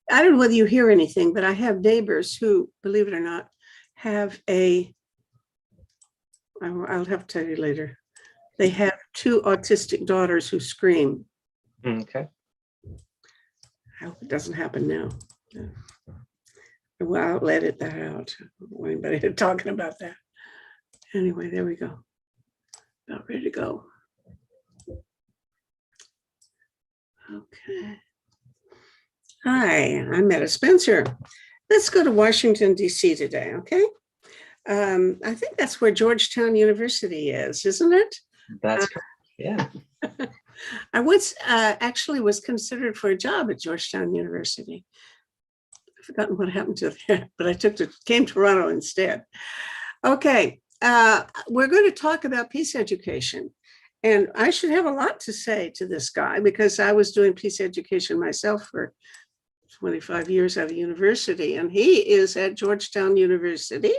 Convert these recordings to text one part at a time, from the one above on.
I don't know whether you hear anything, but I have neighbors who, believe it or not, have I'll have to tell you later. They have two autistic daughters who scream. Okay. I hope it doesn't happen now. Well, I'll edit that out. I don't want anybody talking about that. Anyway, there we go. About ready to go. Okay. Hi, I'm Metta Spencer. Let's go to Washington, D.C. today, okay? I think that's where Georgetown University is, isn't it? That's correct. Yeah. I once actually was considered for a job at Georgetown University. I've forgotten what happened to that, but came to Toronto instead. Okay, we're going to talk about peace education. And I should have a lot to say to this guy because I was doing peace education myself for 25 years at a university, and he is at Georgetown University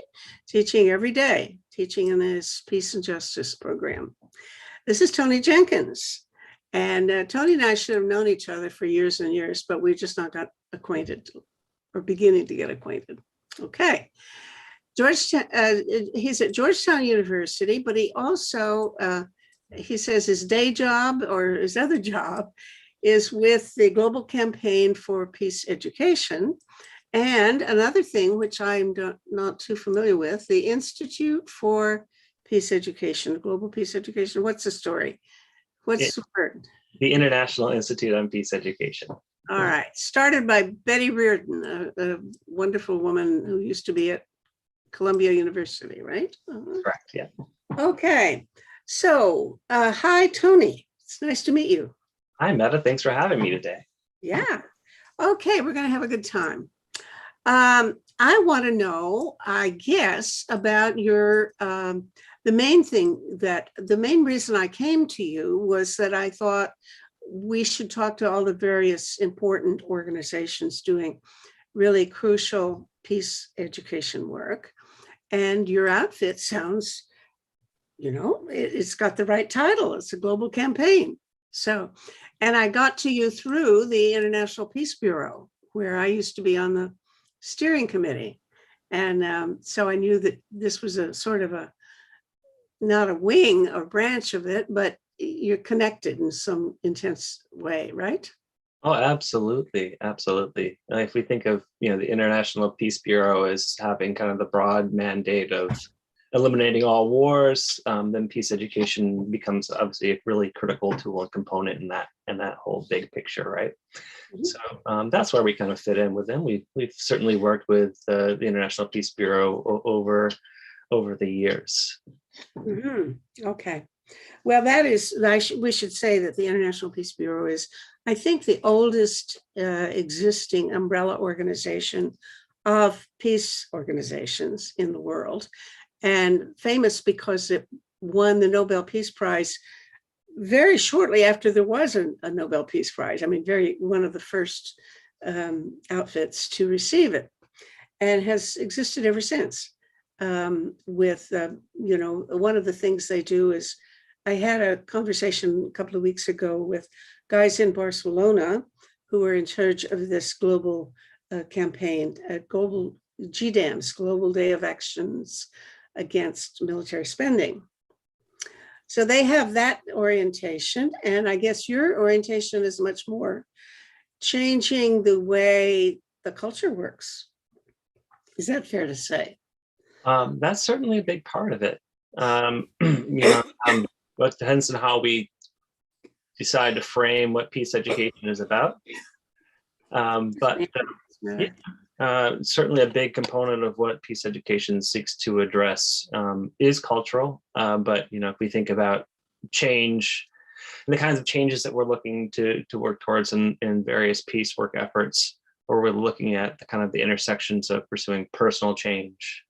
teaching every day, teaching in his peace and justice program. This is Tony Jenkins, and Tony and I should have known each other for years and years, but we just not got acquainted or beginning to get acquainted. Okay. Georgetown, he's at Georgetown University, but he also, he says his day job or his other job is with the Global Campaign for Peace Education. And another thing, which I'm not too familiar with, the Institute for Peace Education, Global Peace Education. What's the story? What's the word? The International Institute on Peace Education. All right. Started by Betty Reardon, a wonderful woman who used to be at Columbia University, right? Correct, yeah. Okay. So, hi, Tony. It's nice to meet you. Hi, Metta. Thanks for having me today. Yeah. Okay, we're going to have a good time. I want to know, I guess, about your, the main reason I came to you was that I thought we should talk to all the various important organizations doing really crucial peace education work. And your outfit sounds, it's got the right title. It's a global campaign. So, and I got to you through the International Peace Bureau, where I used to be on the steering committee. And so I knew that this was a sort of not a wing or branch of it, but you're connected in some intense way, right? Oh, absolutely. Absolutely. If we think of, the International Peace Bureau as having kind of the broad mandate of eliminating all wars, then peace education becomes obviously a really critical tool and component in that whole big picture, right? Mm-hmm. So that's where we kind of fit in with them. We've certainly worked with the International Peace Bureau over the years. Mm-hmm. Okay. Well, we should say that the International Peace Bureau is, I think, the oldest existing umbrella organization of peace organizations in the world, and famous because it won the Nobel Peace Prize very shortly after there was a Nobel Peace Prize. I mean, one of the first outfits to receive it, and has existed ever since. With, one of the things they do is, I had a conversation a couple of weeks ago with guys in Barcelona who are in charge of this global campaign, global GDAMS, Global Day of Actions Against Military Spending. So they have that orientation, and I guess your orientation is much more changing the way the culture works. Is that fair to say? That's certainly a big part of it. It depends on how we decide to frame what peace education is about. But certainly a big component of what peace education seeks to address is cultural. But if we think about change and the kinds of changes that we're looking to work towards in various peace work efforts, where we're looking at the intersections of pursuing personal change,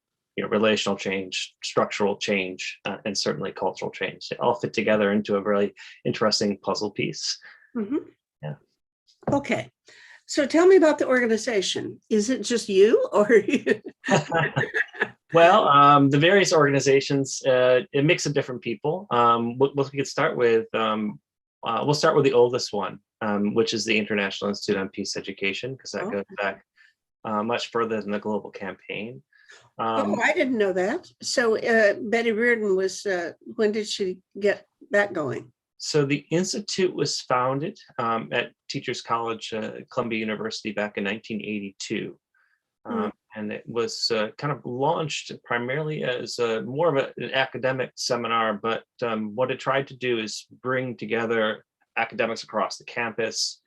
relational change, structural change, and certainly cultural change. They all fit together into a really interesting puzzle piece. Mm-hmm. Yeah. Okay. So tell me about the organization. Is it just you or? Well, the various organizations, a mix of different people. We could start with, we'll start with the oldest one. which is the International Institute on Peace Education, because that Oh, goes back much further than the global campaign. oh, I didn't know that. So Betty Reardon was, when did she get that going? So the institute was founded at Teachers College, Columbia University, back in 1982. Hmm. And it was kind of launched primarily as more of an academic seminar, but what it tried to do is bring together academics across the campus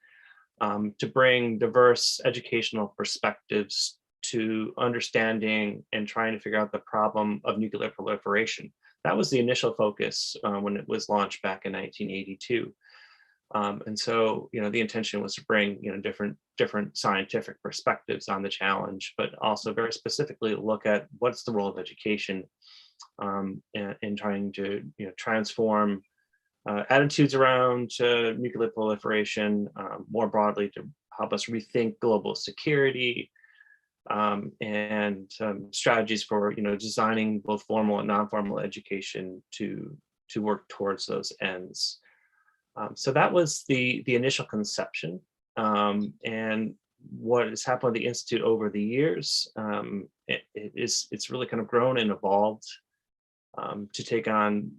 to bring diverse educational perspectives to understanding and trying to figure out the problem of nuclear proliferation. That was the initial focus when it was launched back in 1982. And so, the intention was to bring, different scientific perspectives on the challenge, but also very specifically look at what's the role of education in trying to, transform attitudes around nuclear proliferation more broadly, to help us rethink global security and strategies for, designing both formal and non-formal education to work towards those ends. So that was the initial conception, and what has happened with the institute over the years. It's really kind of grown and evolved to take on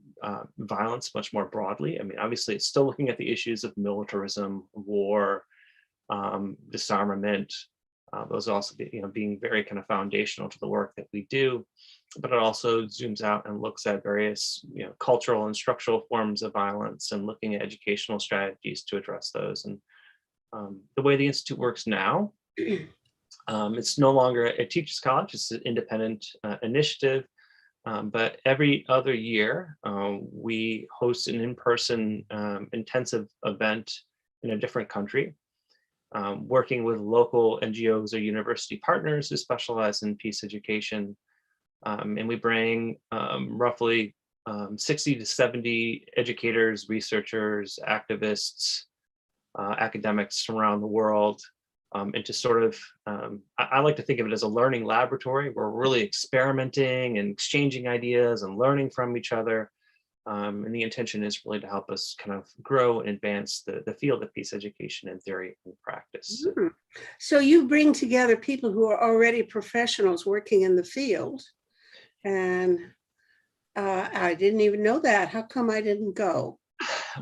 violence much more broadly. I mean, obviously, it's still looking at the issues of militarism, war, disarmament. Those also being very kind of foundational to the work that we do, but it also zooms out and looks at various cultural and structural forms of violence and looking at educational strategies to address those. And the way the institute works now, it's no longer a teachers college, it's an independent initiative, but every other year we host an in-person intensive event in a different country, working with local NGOs or university partners who specialize in peace education. And we bring roughly 60 to 70 educators, researchers, activists, academics from around the world into sort of, I like to think of it as a learning laboratory where we're really experimenting and exchanging ideas and learning from each other. And the intention is really to help us kind of grow and advance the field of peace education in theory and practice. Hmm. So you bring together people who are already professionals working in the field. And I didn't even know that. How come I didn't go?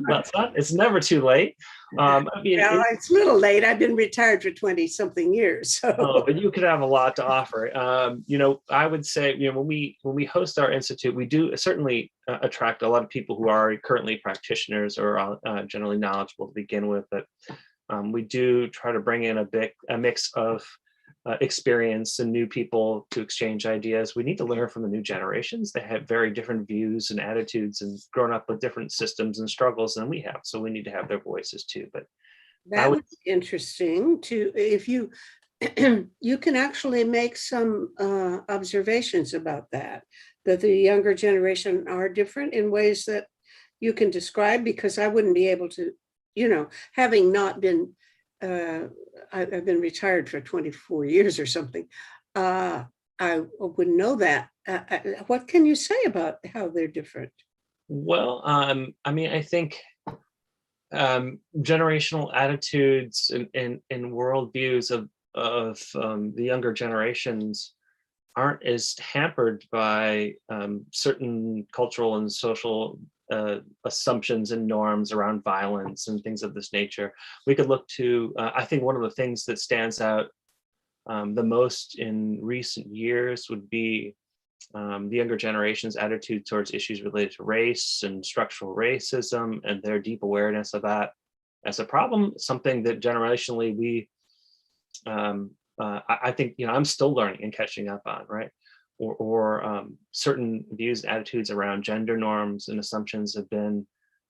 Well, it's never too late. I mean, Well, it's a little late. I've been retired for 20 something years. So but you could have a lot to offer. I would say, when we host our institute, we do certainly attract a lot of people who are currently practitioners or generally knowledgeable to begin with. But we do try to bring in a mix of experience and new people to exchange ideas. We need to learn from the new generations. They have very different views and attitudes and grown up with different systems and struggles than we have. So we need to have their voices too. But that was interesting to, if you, you can actually make some observations about that the younger generation are different in ways that you can describe, because I wouldn't be able to, having not been, I've been retired for 24 years or something. I wouldn't know that. What can you say about how they're different? Well, I mean, I think generational attitudes and worldviews of the younger generations aren't as hampered by certain cultural and social assumptions and norms around violence and things of this nature. We could look to, I think one of the things that stands out the most in recent years would be the younger generation's attitude towards issues related to race and structural racism and their deep awareness of that as a problem, something that generationally we, I think, I'm still learning and catching up on, right? Or certain views and attitudes around gender norms and assumptions have been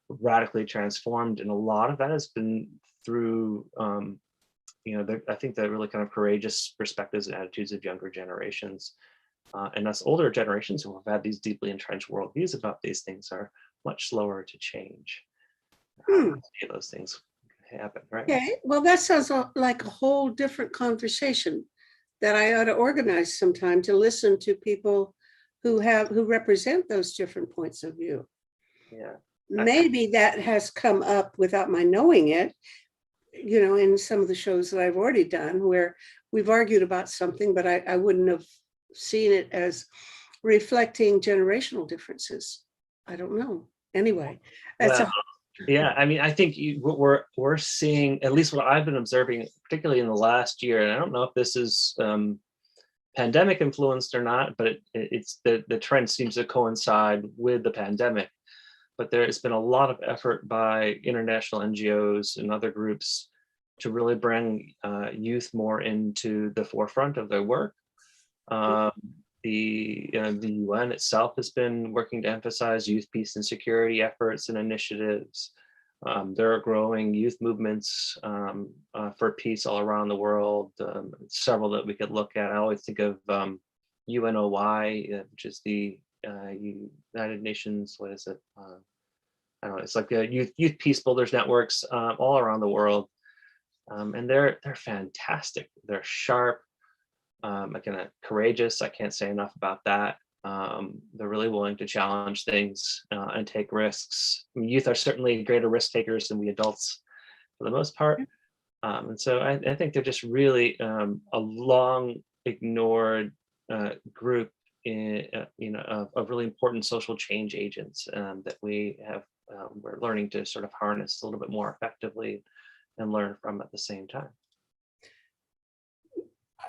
radically transformed. And a lot of that has been through, I think the really kind of courageous perspectives and attitudes of younger generations. And us older generations who have had these deeply entrenched worldviews about these things are much slower to change. Those things happen, right? Okay, well, that sounds like a whole different conversation that I ought to organize sometime to listen to people who represent those different points of view. Yeah. Maybe that has come up without my knowing it you know, in some of the shows that I've already done where we've argued about something, but I wouldn't have seen it as reflecting generational differences. I don't know. Anyway, that's Well, a, yeah, I mean, I think what we're seeing, at least what I've been observing, particularly in the last year, and I don't know if this is pandemic influenced or not, but it's the trend seems to coincide with the pandemic. But there has been a lot of effort by international NGOs and other groups to really bring youth more into the forefront of their work. Um, the UN itself has been working to emphasize youth peace and security efforts and initiatives. There are growing youth movements for peace all around the world, several that we could look at. I always think of UNOY, which is the United Nations, what is it? I don't know, it's like the youth peace builders networks all around the world. And they're fantastic. They're sharp, again, courageous. I can't say enough about that. They're really willing to challenge things and take risks. I mean, youth are certainly greater risk takers than we adults for the most part. And so I think they're just really a long ignored group of really important social change agents that we're learning to sort of harness a little bit more effectively and learn from at the same time.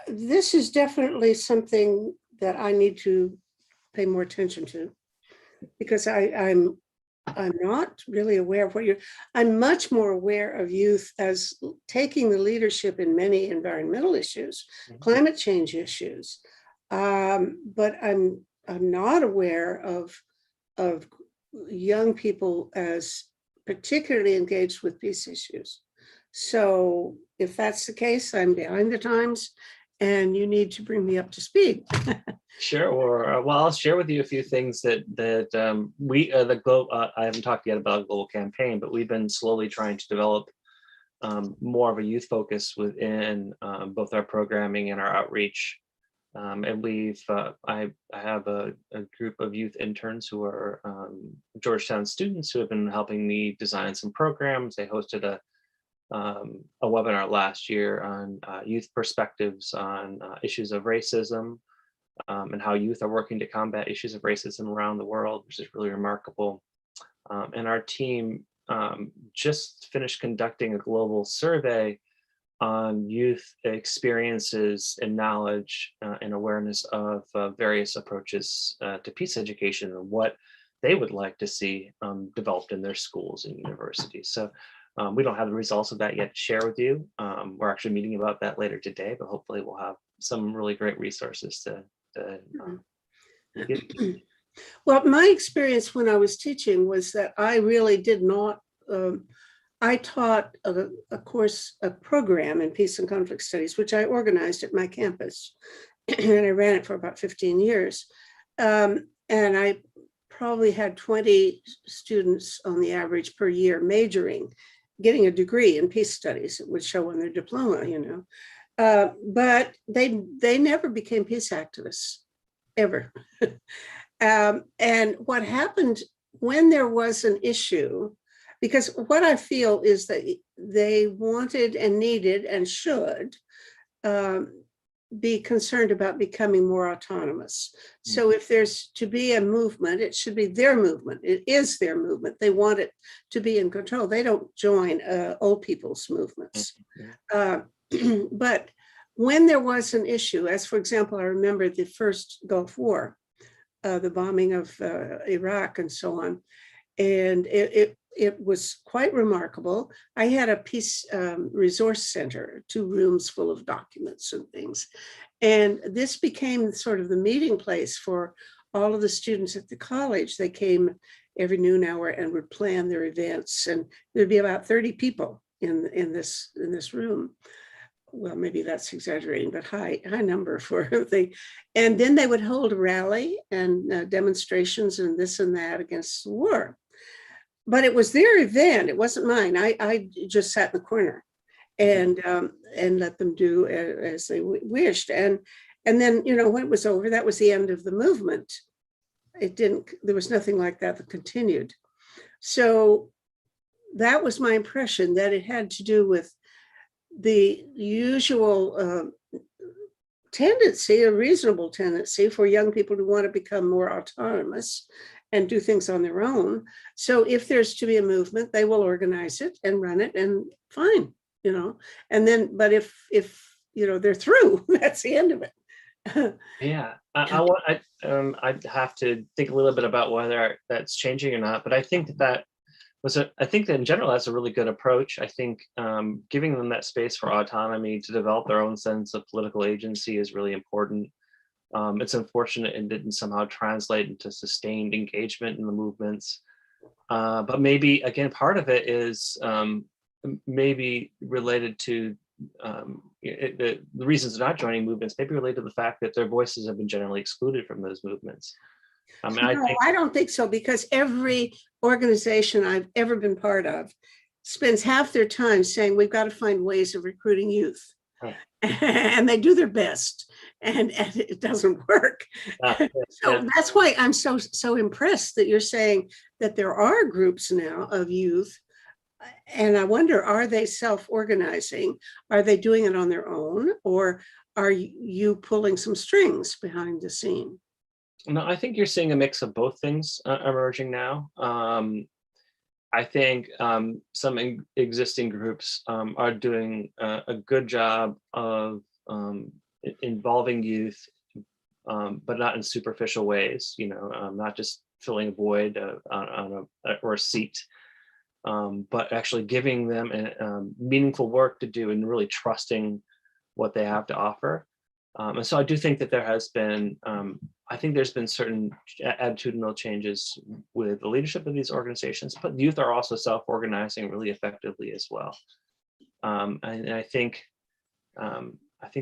this is definitely something that I need to pay more attention to, because I'm not really aware of I'm much more aware of youth as taking the leadership in many environmental issues, climate change issues. But I'm not aware of young people as particularly engaged with peace issues. So if that's the case, I'm behind the times and you need to bring me up to speed. Sure. Or well, I'll share with you a few things that we I haven't talked yet about a global campaign, but we've been slowly trying to develop more of a youth focus within both our programming and our outreach. And I have a group of youth interns who are Georgetown students who have been helping me design some programs. They hosted a webinar last year on youth perspectives on issues of racism and how youth are working to combat issues of racism around the world, which is really remarkable. And our team just finished conducting a global survey on youth experiences and knowledge and awareness of various approaches to peace education and what they would like to see developed in their schools and universities. So we don't have the results of that yet to share with you. We're actually meeting about that later today, but hopefully we'll have some really great resources to give. Well, my experience when I was teaching was that I really did not, I taught a course, a program in peace and conflict studies, which I organized at my campus. And I ran it for about 15 years. And I probably had 20 students on the average per year majoring, getting a degree in peace studies. It would show on their diploma, you know. But they never became peace activists, ever. And what happened when there was an issue, because what I feel is that they wanted and needed and should be concerned about becoming more autonomous. So if there's to be a movement, it should be their movement. It is their movement. They want it to be in control. They don't join old people's movements. But when there was an issue, as for example, I remember the first Gulf War, the bombing of Iraq and so on, and it was quite remarkable. I had a peace resource center, 2 rooms full of documents and things. And this became sort of the meeting place for all of the students at the college. They came every noon hour and would plan their events. And there'd be about 30 people in this room. Well, maybe that's exaggerating, but high number for a thing. And then they would hold a rally and demonstrations and this and that against the war. But it was their event. It wasn't mine. I just sat in the corner and let them do as they wished. And then, you know, when it was over, that was the end of the movement. There was nothing like that continued. So that was my impression, that it had to do with the usual tendency, a reasonable tendency for young people to want to become more autonomous and do things on their own. So if there's to be a movement, they will organize it and run it, and fine, you know. And then, but if you know they're through, that's the end of it. Yeah, I'd have to think a little bit about whether that's changing or not, but I think I think that in general that's a really good approach. I think giving them that space for autonomy to develop their own sense of political agency is really important. It's unfortunate it didn't somehow translate into sustained engagement in the movements. But maybe, again, part of it is maybe related to the reasons they're not joining movements, maybe related to the fact that their voices have been generally excluded from those movements. I mean, No, I don't think so, because every organization I've ever been part of spends half their time saying we've got to find ways of recruiting youth. Right. And they do their best, and it doesn't work. So that's why I'm so impressed that you're saying that there are groups now of youth. And I wonder, are they self-organizing? Are they doing it on their own, or are you pulling some strings behind the scene? No, I think you're seeing a mix of both things emerging now. I think some existing groups are doing a good job of involving youth, but not in superficial ways. You know, not just filling a void or a seat, but actually giving them meaningful work to do and really trusting what they have to offer. And so I do think that there has been, I think there's been certain attitudinal changes with the leadership of these organizations, but youth are also self-organizing really effectively as well. And I think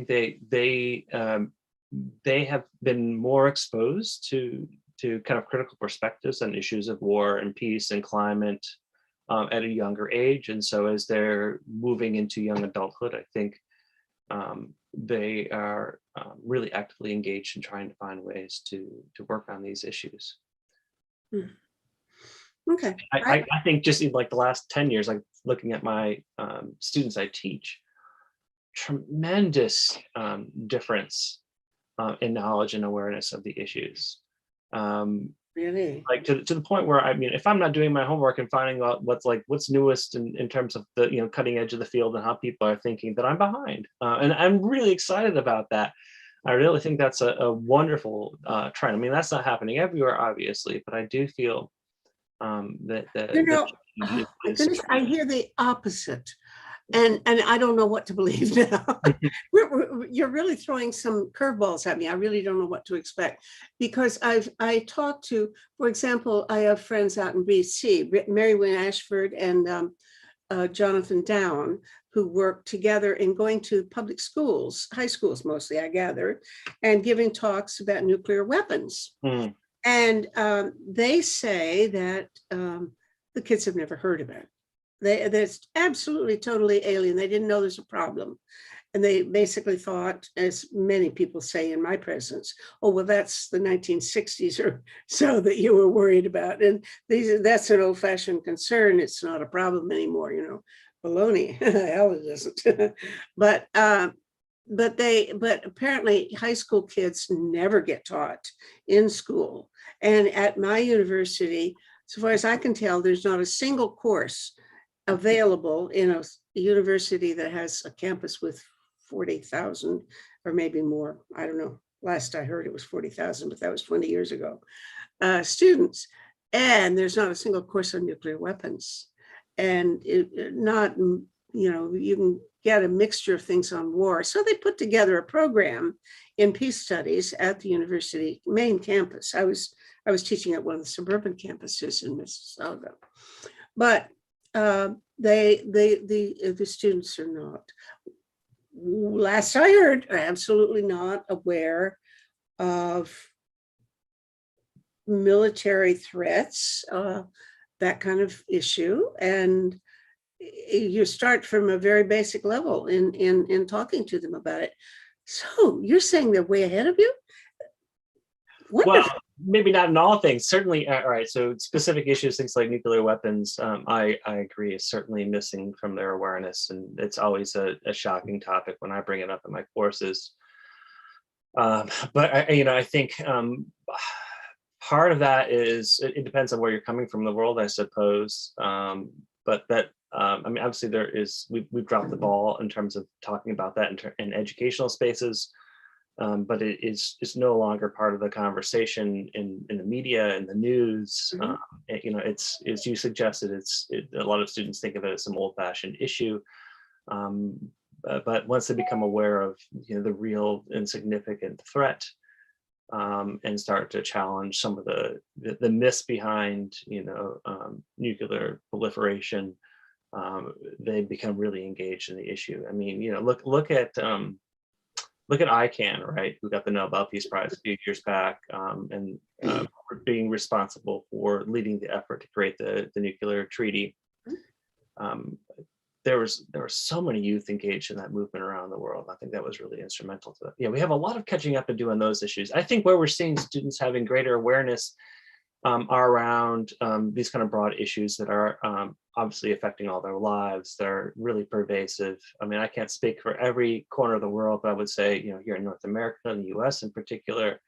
they have been more exposed to kind of critical perspectives on issues of war and peace and climate at a younger age. And so as they're moving into young adulthood, I think they are really actively engaged in trying to find ways to work on these issues. Okay. I think just in like the last 10 years, like looking at my students I teach, tremendous difference in knowledge and awareness of the issues. Really? Like to the point where, I mean, if I'm not doing my homework and finding out what's newest in terms of the cutting edge of the field and how people are thinking, that I'm behind, and I'm really excited about that. I really think that's a wonderful trend. I mean, that's not happening everywhere, obviously, but I do feel that oh my goodness, I hear the opposite. And I don't know what to believe now. You're really throwing some curveballs at me. I really don't know what to expect, because I talked to, for example, I have friends out in BC, Mary Wynn Ashford and Jonathan Down, who work together in going to public schools, high schools mostly, I gather, and giving talks about nuclear weapons. And they say that the kids have never heard of it. That's absolutely totally alien. They didn't know there's a problem. And they basically thought, as many people say in my presence, oh, well, that's the 1960s or so that you were worried about. And that's an old-fashioned concern. It's not a problem anymore, baloney. Hell, it isn't. But apparently high school kids never get taught in school. And at my university, so far as I can tell, there's not a single course available in a university that has a campus with 40,000 or maybe more. I don't know. Last I heard it was 40,000, but that was 20 years ago, students. And there's not a single course on nuclear weapons. And you can get a mixture of things on war. So they put together a program in peace studies at the university main campus. I was teaching at one of the suburban campuses in Mississauga. But the students are not, last I heard, absolutely not aware of military threats, that kind of issue. And you start from a very basic level in talking to them about it. So you're saying they're way ahead of you? Wonderful. maybe not in all things, certainly. All right, so specific issues, things like nuclear weapons, I agree, is certainly missing from their awareness, and it's always a shocking topic when I bring it up in my courses. But I think part of that is it depends on where you're coming from in the world, I suppose. But that I mean, obviously we've dropped the ball in terms of talking about that in educational spaces. But it's no longer part of the conversation in the media and the news. It's, as you suggested, a lot of students think of it as some old-fashioned issue. But once they become aware of the real and significant threat, and start to challenge some of the myths behind nuclear proliferation, they become really engaged in the issue. I mean, look at ICANN, right? Who got the Nobel Peace Prize a few years back, and being responsible for leading the effort to create the nuclear treaty. There were so many youth engaged in that movement around the world. I think that was really instrumental to it. Yeah, we have a lot of catching up to do on those issues. I think where we're seeing students having greater awareness are around these kind of broad issues that are obviously affecting all their lives. They're really pervasive. I mean, I can't speak for every corner of the world, but I would say, here in North America, in the US in particular,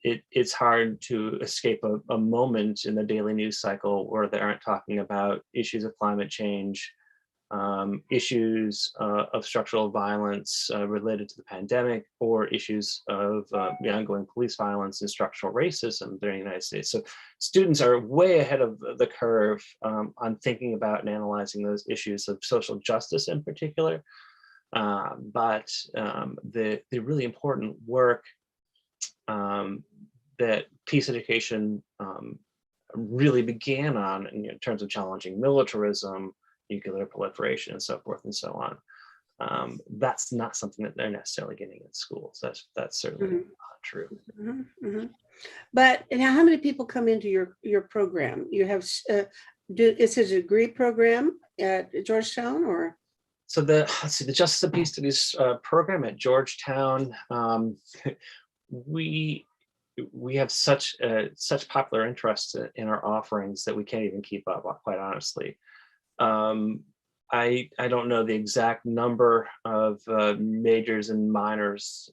it's hard to escape a moment in the daily news cycle where they aren't talking about issues of climate change, issues of structural violence related to the pandemic, or issues of the ongoing police violence and structural racism during the United States. So students are way ahead of the curve on thinking about and analyzing those issues of social justice in particular. But the really important work that peace education really began on in terms of challenging militarism, nuclear proliferation, and so forth and so on. That's not something that they're necessarily getting in schools. That's certainly not true. But now, how many people come into your program? You have is it a degree program at Georgetown, or? So the Justice and Peace Studies program at Georgetown, we have such popular interest in our offerings that we can't even keep up, quite honestly. I don't know the exact number of majors and minors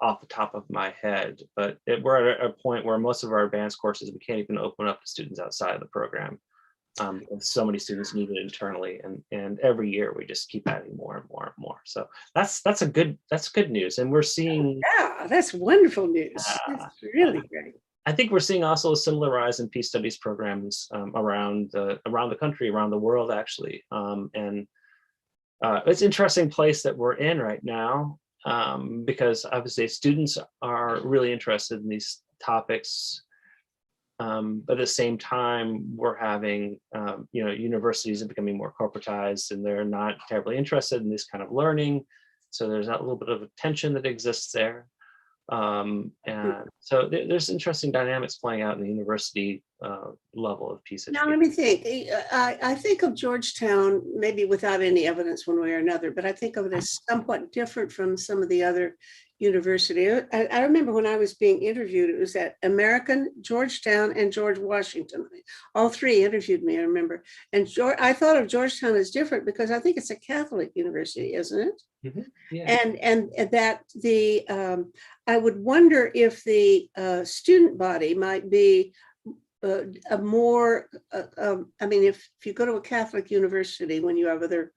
off the top of my head, but we're at a point where most of our advanced courses we can't even open up to students outside of the program. So many students need it internally, and every year we just keep adding more and more and more. So that's good news, and we're seeing. Yeah, that's wonderful news. That's really great. I think we're seeing also a similar rise in peace studies programs around the country, around the world, actually. And it's an interesting place that we're in right now, because obviously students are really interested in these topics. But at the same time, we're having, universities are becoming more corporatized, and they're not terribly interested in this kind of learning. So there's a little bit of a tension that exists there. And so there's interesting dynamics playing out in the university level of peace education. Now, let me think. I think of Georgetown, maybe without any evidence one way or another, but I think of it as somewhat different from some of the other universities. I remember when I was being interviewed, it was at American, Georgetown, and George Washington. All three interviewed me, I remember. And I thought of Georgetown as different because I think it's a Catholic university, isn't it? Mm-hmm. Yeah. And that I would wonder if the student body might be a more, I mean, if you go to a Catholic university, when you have other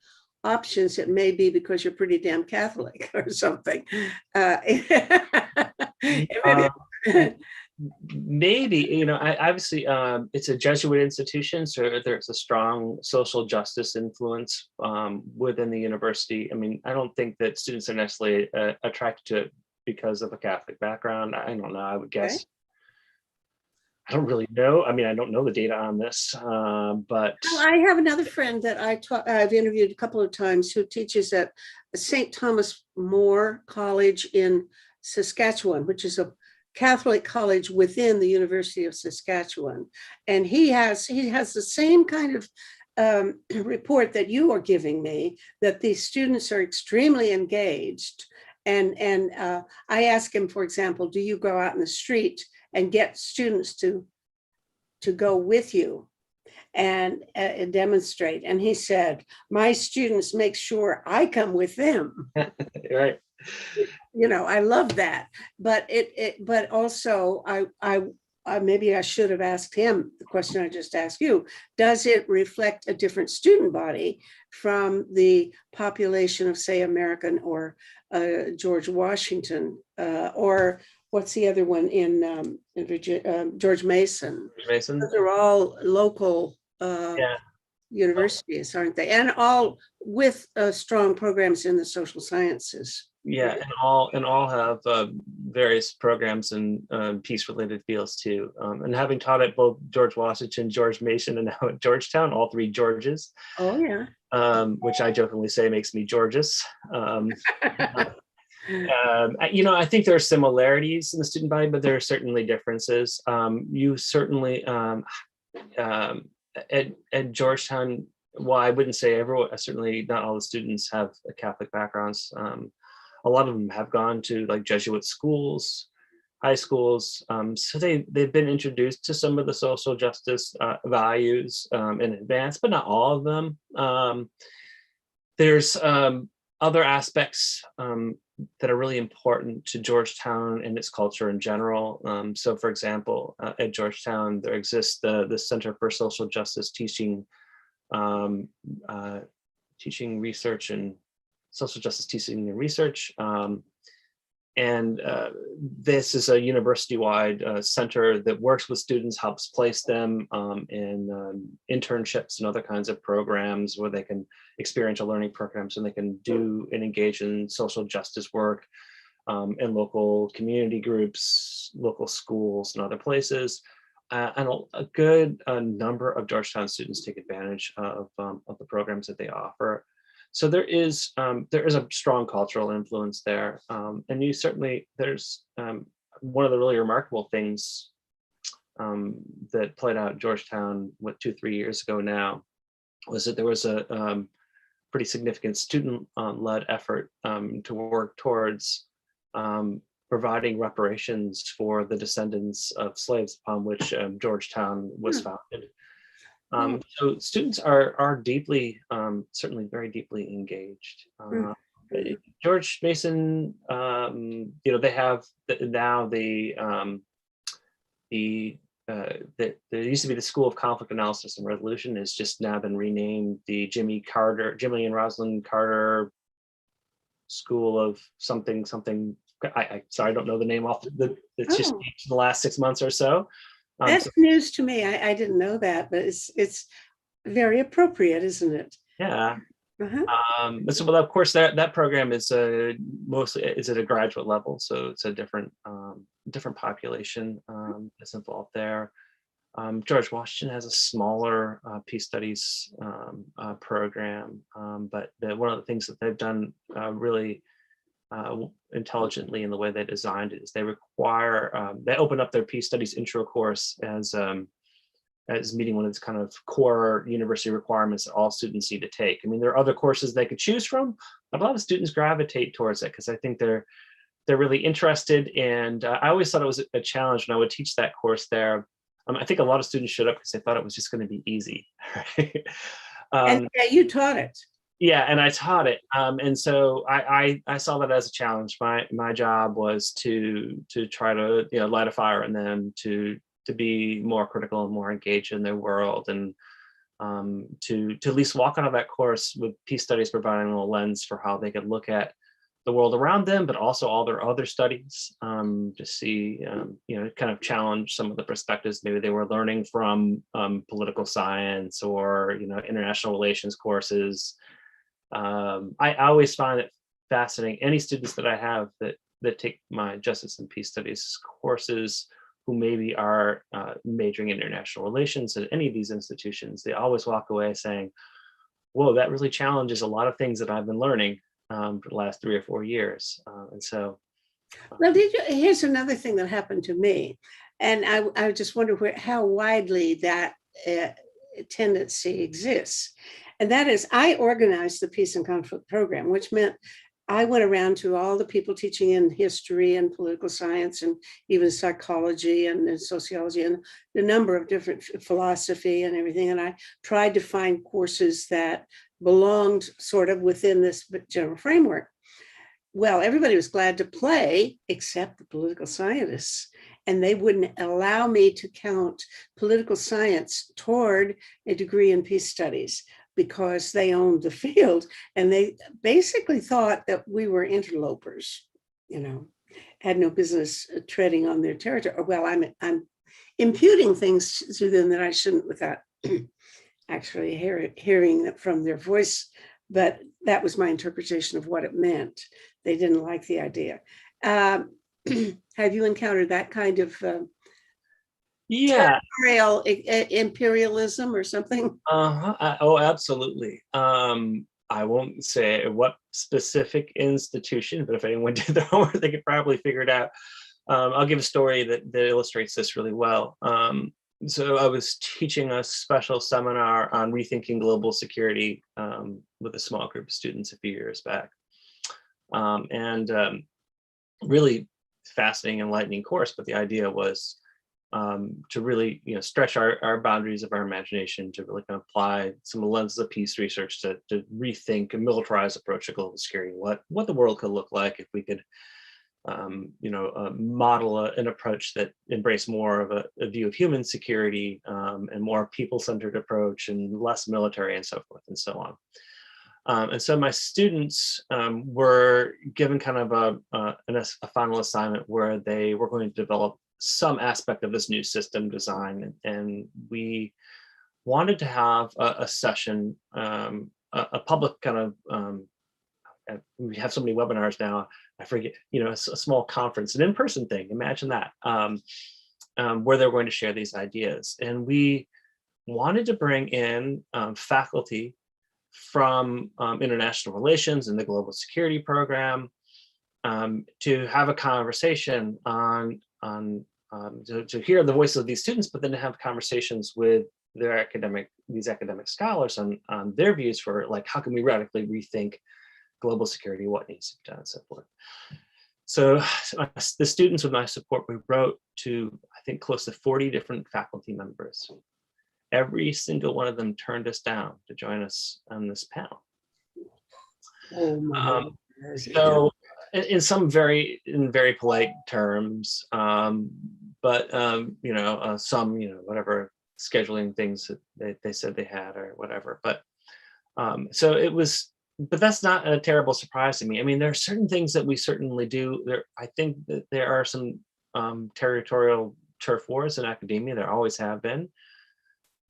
options, it may be because you're pretty damn Catholic or something. Maybe, obviously it's a Jesuit institution, so there's a strong social justice influence within the university. I mean, I don't think that students are necessarily attracted to it because of a Catholic background. I don't know, I would guess. Okay. I don't really know. I mean, I don't know the data on this, but. Well, I have another friend that I've interviewed a couple of times who teaches at St. Thomas More College in Saskatchewan, which is a Catholic college within the University of Saskatchewan. And he has the same kind of report that you are giving me, that these students are extremely engaged And I asked him, for example, do you go out in the street and get students to go with you and demonstrate? And he said, my students make sure I come with them. Right. I love that. But but also maybe I should have asked him the question I just asked you. Does it reflect a different student body from the population of, say, American or George Washington, or what's the other one in Virginia, George Mason? Mason. Those are all local Yeah. universities, aren't they? And all with strong programs in the social sciences. Yeah, and all have various programs in peace-related fields too. And having taught at both George Washington, George Mason, and now at Georgetown, all three Georges, Oh yeah. which I jokingly say makes me Georges. I think there are similarities in the student body, but there are certainly differences. You certainly at Georgetown, well, I wouldn't say everyone, certainly not all the students have Catholic backgrounds. A lot of them have gone to like Jesuit schools, high schools. So they've been introduced to some of the social justice values in advance, but not all of them. There's other aspects that are really important to Georgetown and its culture in general. So for example, at Georgetown, there exists the Center for Social Justice teaching research and social justice teaching and research. And this is a university-wide center that works with students, helps place them in internships and other kinds of programs where they can experiential learning programs, and they can do and engage in social justice work in local community groups, local schools, and other places. And a good number of Georgetown students take advantage of the programs that they offer. So there is a strong cultural there's one of the really remarkable things that played out at Georgetown 2-3 years ago now was that there was a pretty significant student-led effort to work towards providing reparations for the descendants of slaves upon which Georgetown was founded. So students are deeply, certainly very deeply engaged. George Mason, they have now there used to be the School of Conflict Analysis and Resolution, has just now been renamed the Jimmy and Rosalind Carter School of something. I sorry, I don't know the name off. It's just changed in the last 6 months or so. That's news to me. I didn't know that, but it's very appropriate, isn't it? Yeah. So, well, of course, that program is mostly is at a graduate level, so it's a different population that's involved there. George Washington has a smaller peace studies program, but one of the things that they've done really intelligently in the way they designed it is they open up their peace studies intro course as meeting one of its kind of core university requirements that all students need to take. I mean, there are other courses they could choose from, but a lot of students gravitate towards it because I think they're really interested. And I always thought it was a challenge when I would teach that course there. I think a lot of students showed up because they thought it was just going to be easy. Right? And you taught it. Yeah, and I taught it, and so I saw that as a challenge. My job was to try to light a fire in them, to be more critical and more engaged in their world, and to at least walk out of that course with peace studies providing a lens for how they could look at the world around them, but also all their other studies, to see kind of challenge some of the perspectives maybe they were learning from political science or international relations courses. I always find it fascinating. Any students that I have that take my Justice and Peace Studies courses who maybe are majoring in international relations at any of these institutions, they always walk away saying, whoa, that really challenges a lot of things that I've been learning for the last 3 or 4 years. And so. Well, here's another thing that happened to me. And I just wonder how widely that tendency exists. And that is, I organized the Peace and Conflict program, which meant I went around to all the people teaching in history and political science and even psychology and sociology and a number of different philosophy and everything. And I tried to find courses that belonged sort of within this general framework. Well, everybody was glad to play except the political scientists, and they wouldn't allow me to count political science toward a degree in peace studies because they owned the field, and they basically thought that we were interlopers, had no business treading on their territory. Well, I'm imputing things to them that I shouldn't without actually hearing it from their voice, but that was my interpretation of what it meant. They didn't like the idea. Have you encountered that kind of Yeah. territorial imperialism or something? Oh, absolutely. I won't say what specific institution, but if anyone did their homework, they could probably figure it out. I'll give a story that illustrates this really well. So I was teaching a special seminar on rethinking global security with a small group of students a few years back. And really fascinating, enlightening course, but the idea was to really stretch our boundaries of our imagination, to really kind of apply some lenses of peace research to rethink a militarized approach to global security, what the world could look like if we could model an approach that embraced more of a view of human security and more people-centered approach and less military and so forth and so on. And so my students were given kind of a final assignment where they were going to develop some aspect of this new system design. And we wanted to have a session, a public kind of, we have so many webinars now, I forget, a small conference, an in-person thing, imagine that, where they're going to share these ideas. And we wanted to bring in faculty from international relations and the global security program to have a conversation to hear the voices of these students, but then to have conversations with these academic scholars on their views for like, how can we radically rethink global security, what needs to be done, and so forth. So the students with my support, we wrote to, I think, close to 40 different faculty members. Every single one of them turned us down to join us on this panel. Oh my. So in very polite terms, but some whatever scheduling things that they said they had or whatever. But so it was. But that's not a terrible surprise to me. I mean, there are certain things that we certainly do. I think that there are some territorial turf wars in academia. There always have been.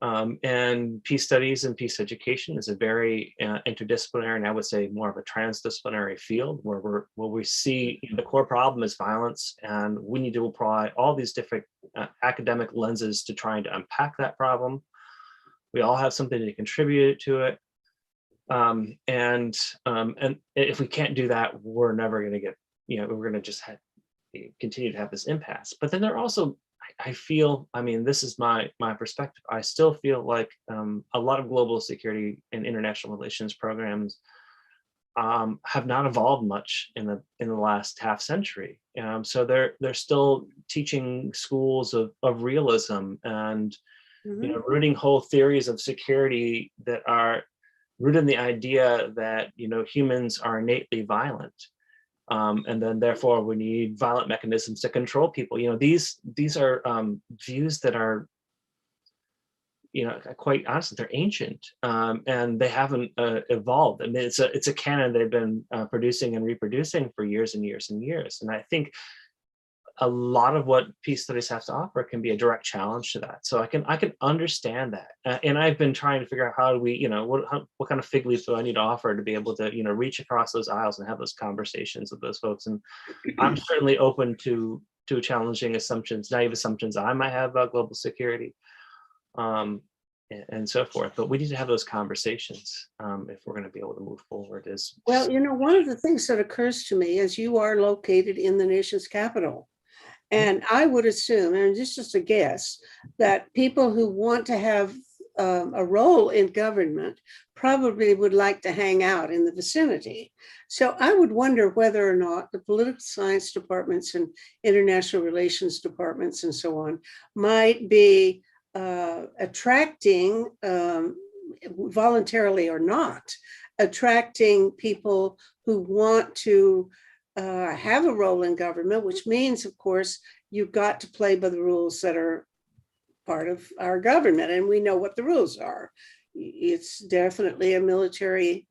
And peace studies and peace education is a very interdisciplinary, and I would say more of a transdisciplinary field where we see the core problem is violence, and we need to apply all these different academic lenses to trying to unpack that problem. We all have something to contribute to it. And if we can't do that, we're never going to get, we're going to just continue to have this impasse. But then there are also, I feel, I mean, this is my perspective. I still feel like a lot of global security and international relations programs have not evolved much in the last half century. So they're still teaching schools of realism and rooting whole theories of security that are rooted in the idea that humans are innately violent, and then therefore we need violent mechanisms to control people. These are views that are, quite honestly, they're ancient, and they haven't evolved. I mean, it's a canon they've been producing and reproducing for years and years and years. And I think a lot of what peace studies have to offer can be a direct challenge to that. So I can understand that. And I've been trying to figure out how do we, what kind of fig leaf do I need to offer to be able to, reach across those aisles and have those conversations with those folks. And I'm certainly open to challenging naive assumptions I might have about global security, and so forth. But we need to have those conversations if we're going to be able to move forward. Well, one of the things that occurs to me is you are located in the nation's capital. And I would assume, and it's just a guess, that people who want to have a role in government probably would like to hang out in the vicinity. So I would wonder whether or not the political science departments and international relations departments and so on might be attracting, voluntarily or not, attracting people who want to have a role in government, which means, of course, you've got to play by the rules that are part of our government, and we know what the rules are. It's definitely a military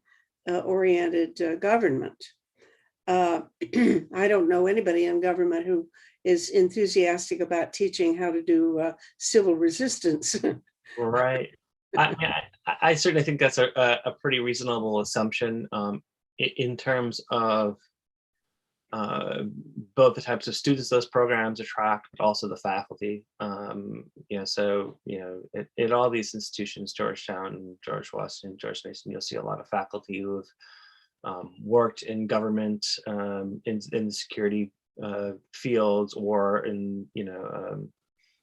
oriented government. I don't know anybody in government who is enthusiastic about teaching how to do civil resistance. Right. I certainly think that's a pretty reasonable assumption, in terms of both the types of students those programs attract, but also the faculty. So at all these institutions, Georgetown, George Washington, George Mason, you'll see a lot of faculty who have worked in government, in the security fields, or in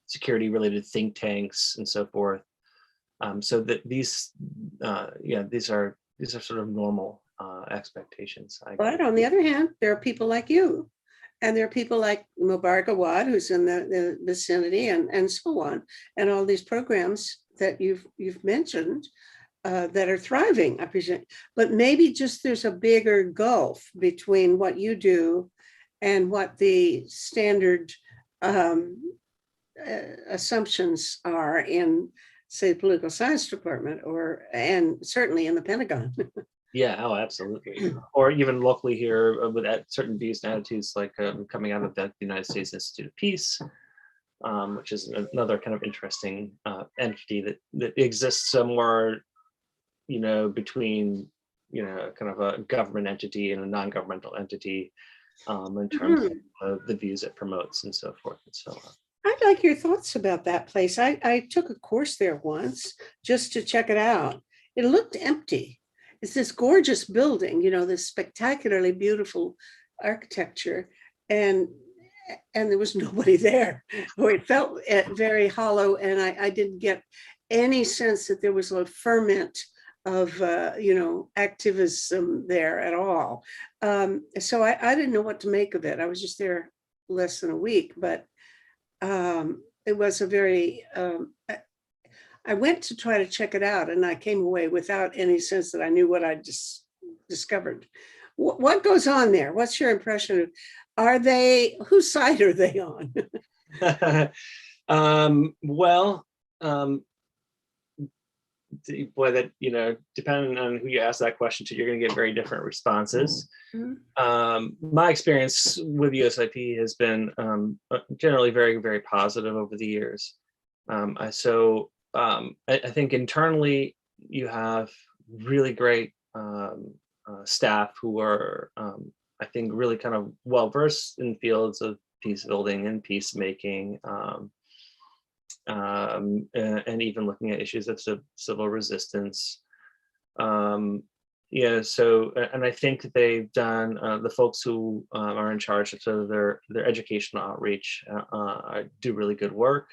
security related think tanks and so forth. So that these are sort of normal expectations. But on the other hand, there are people like you, and there are people like Mubarak Awad, who's in the vicinity, and so on, and all these programs that you've mentioned that are thriving, I presume. But maybe just there's a bigger gulf between what you do and what the standard assumptions are in, say, the political science department, and certainly in the Pentagon. Yeah, oh, absolutely. Or even locally here, with certain views and attitudes, like coming out of the United States Institute of Peace, which is another kind of interesting entity that exists somewhere, between, kind of a government entity and a non-governmental entity, in terms of the views it promotes and so forth and so on. I'd like your thoughts about that place. I took a course there once just to check it out. It looked empty. It's this gorgeous building, this spectacularly beautiful architecture, and there was nobody there. Or it felt very hollow, and I didn't get any sense that there was a ferment of activism there at all. So I didn't know what to make of it. I was just there less than a week, but it was a very I went to try to check it out, and I came away without any sense that I knew what I just discovered. What goes on there? What's your impression of? Whose side are they on? Well, boy, that depending on who you ask that question to, you're going to get very different responses. My experience with USIP has been generally very, very positive over the years. I think internally you have really great staff who are, I think, really kind of well versed in fields of peace building and peacemaking, and even looking at issues of civil resistance. And I think that they've done, the folks who are in charge of sort of their educational outreach do really good work.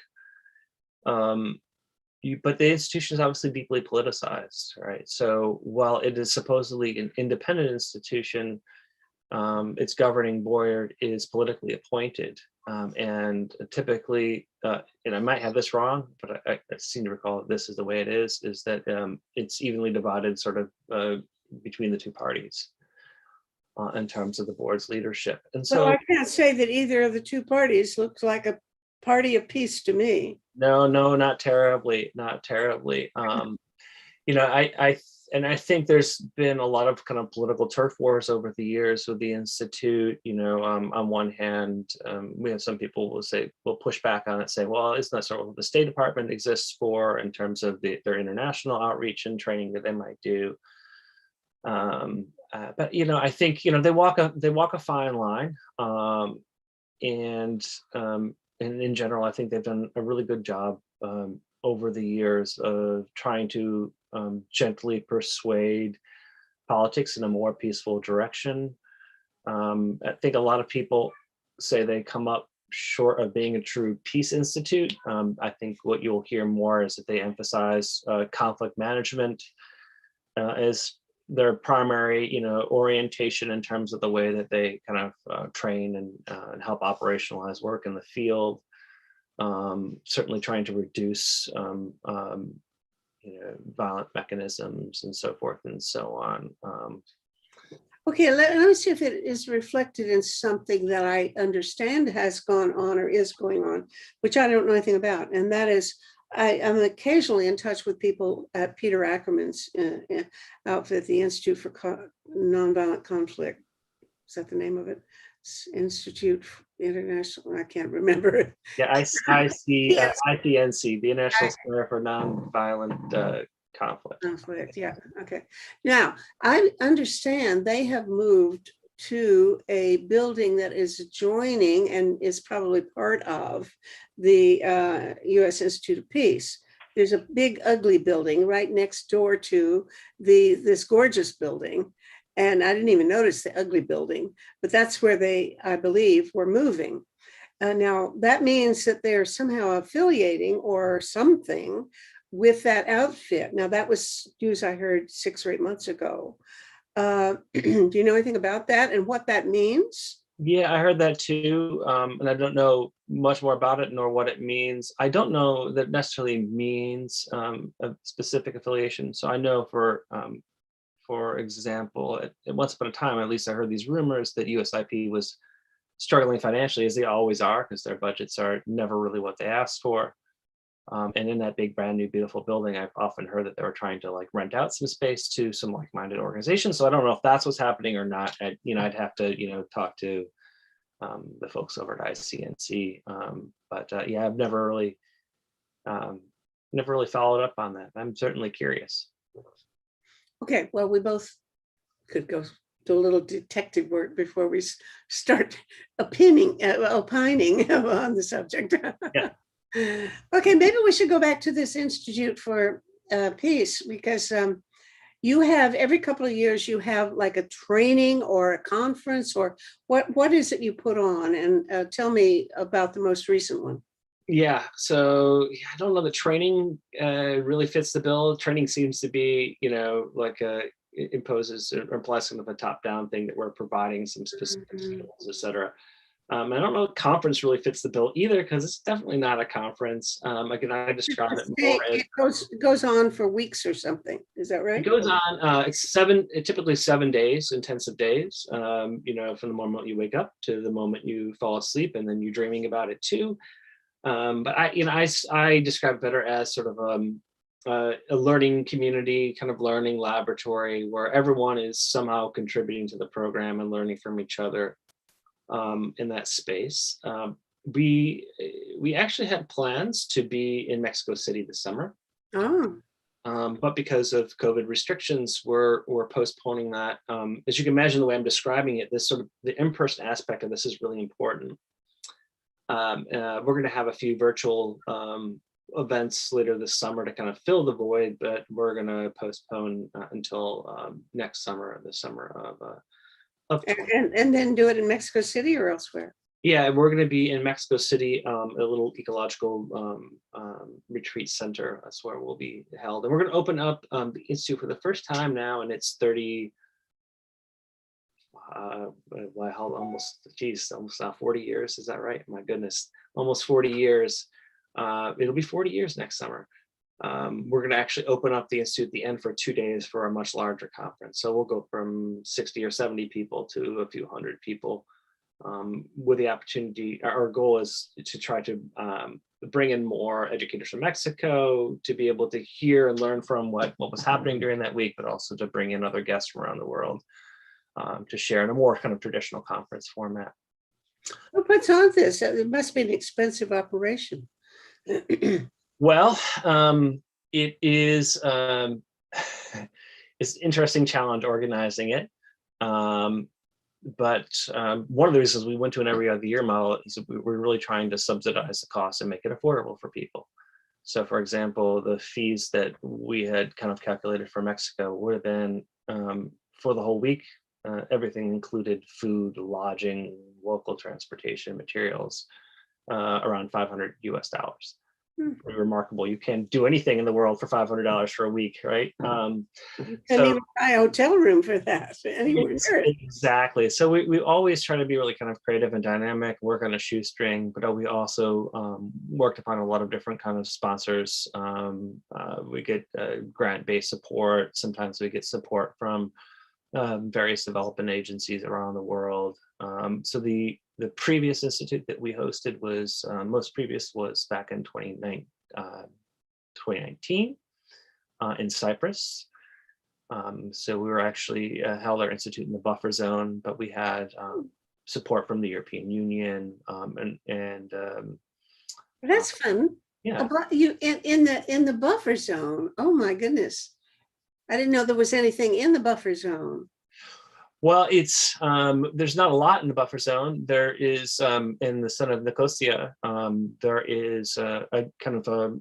But the institution is obviously deeply politicized, right? So while it is supposedly an independent institution, its governing board is politically appointed. And typically, and I might have this wrong, but I seem to recall this is the way it is that it's evenly divided sort of between the two parties in terms of the board's leadership. And so I can't say that either of the two parties looks like a party of peace to me. No, not terribly. I think there's been a lot of kind of political turf wars over the years with the Institute. On one hand, we have some people will push back on it, say, well, isn't that sort of what the State Department exists for in terms of their international outreach and training that they might do? But I think they walk a fine line, and in general, I think they've done a really good job over the years of trying to gently persuade politics in a more peaceful direction. I think a lot of people say they come up short of being a true peace institute. I think what you'll hear more is that they emphasize conflict management as their primary, orientation in terms of the way that they kind of train and help operationalize work in the field. Certainly trying to reduce, violent mechanisms and so forth and so on. Okay, let me see if it is reflected in something that I understand has gone on or is going on, which I don't know anything about. And that is, I'm occasionally in touch with people at Peter Ackerman's outfit, the Institute for Nonviolent Conflict. Is that the name of it? Institute International, I can't remember it. Yeah, ICNC, Yes. ICNC, the International Center for Nonviolent Conflict. Yeah, okay. Now, I understand they have moved to a building that is adjoining and is probably part of the U.S. Institute of Peace. There's a big, ugly building right next door to this gorgeous building. And I didn't even notice the ugly building, but that's where they, I believe, were moving. Now, that means that they're somehow affiliating or something with that outfit. Now, that was news I heard 6 or 8 months ago. Do you know anything about that and what that means? Yeah, I heard that too, and I don't know much more about it nor what it means. I don't know that necessarily means a specific affiliation. So I know, for example, at once upon a time, at least I heard these rumors that USIP was struggling financially, as they always are, because their budgets are never really what they asked for. And in that big, brand new, beautiful building, I've often heard that they were trying to rent out some space to some like-minded organizations. So I don't know if that's what's happening or not. I'd have to, talk to the folks over at ICNC. But yeah, I've never really followed up on that. I'm certainly curious. Okay, well, we both could go do a little detective work before we start opining on the subject. Yeah. Okay, maybe we should go back to this Institute for Peace, because you have every couple of years you have like a training or a conference, or what is it you put on? And tell me about the most recent one. Yeah, so I don't know. The training really fits the bill. Training seems to be, it imposes or implies kind of a top-down thing that we're providing some specific skills, et cetera. I don't know if conference really fits the bill either, because it's definitely not a conference. Again, I describe it more as It goes on for weeks or something. Is that right? it goes on. It's typically 7 days, intensive days. From the moment you wake up to the moment you fall asleep, and then you're dreaming about it too. But I describe it better as sort of a learning community, kind of learning laboratory, where everyone is somehow contributing to the program and learning from each other. In that space. We actually had plans to be in Mexico City this summer, Oh, but because of COVID restrictions, we're postponing that. As you can imagine, the way I'm describing it, this sort of the in-person aspect of this is really important. We're going to have a few virtual events later this summer to kind of fill the void, but we're going to postpone until next summer, the summer of and then do it in Mexico City or elsewhere? Yeah, we're going to be in Mexico City, a little ecological retreat center. That's where we'll be held. And we're going to open up the Institute for the first time now, and it's 30, almost now 40 years. Is that right? My goodness, almost 40 years. It'll be 40 years next summer. We're going to actually open up the Institute at the end for 2 days for a much larger conference. So we'll go from 60 or 70 people to a few hundred people. With the opportunity, our goal is to try to bring in more educators from Mexico to be able to hear and learn from what was happening during that week, but also to bring in other guests from around the world to share in a more kind of traditional conference format. Who puts on this? It must be an expensive operation. Well, it is it's an interesting challenge organizing it. But one of the reasons we went to an every other year model is we're really trying to subsidize the cost and make it affordable for people. So for example, the fees that we had kind of calculated for Mexico would have been for the whole week, everything included food, lodging, local transportation, materials, around $500 US. Hmm. Pretty remarkable. You can't do anything in the world for $500 for a week, right? You couldn't So even buy a hotel room for that anywhere near it. exactly. So we always try to be really kind of creative and dynamic, work on a shoestring, but we also worked upon a lot of different kind of sponsors. We get grant-based support. Sometimes we get support from various development agencies around the world. So the previous institute that we hosted was most previous was back in 2019 in Cyprus. So we were actually held our institute in the buffer zone, but we had support from the European Union and That's fun. yeah. About you in the buffer zone. Oh my goodness. I didn't know there was anything in the buffer zone. Well, it's there's not a lot in the buffer zone. There is in the center of Nicosia, there is a kind of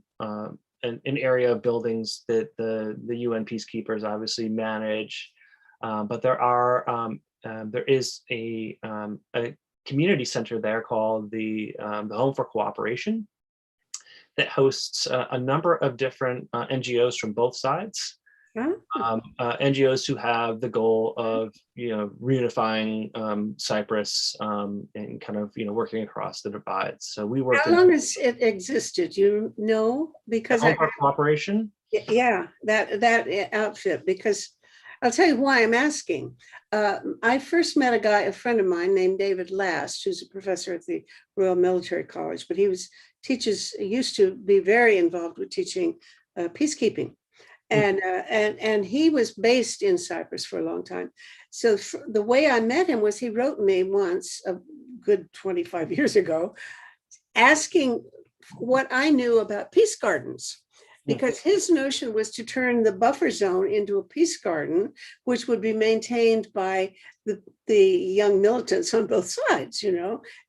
an area of buildings that the UN peacekeepers obviously manage, but there is a community center there called the Home for Cooperation that hosts a number of different NGOs from both sides. Huh? NGOs who have the goal of reunifying Cyprus and kind of working across the divides. So we worked How in long has it existed? You know, because Home for Cooperation. yeah, that outfit, because I'll tell you why I'm asking. I first met a friend of mine named David Last, who's a professor at the Royal Military College, but he used to be very involved with teaching peacekeeping. And he was based in Cyprus for a long time. So the way I met him was he wrote me once, a good 25 years ago, asking what I knew about peace gardens, because his notion was to turn the buffer zone into a peace garden, which would be maintained by the young militants on both sides,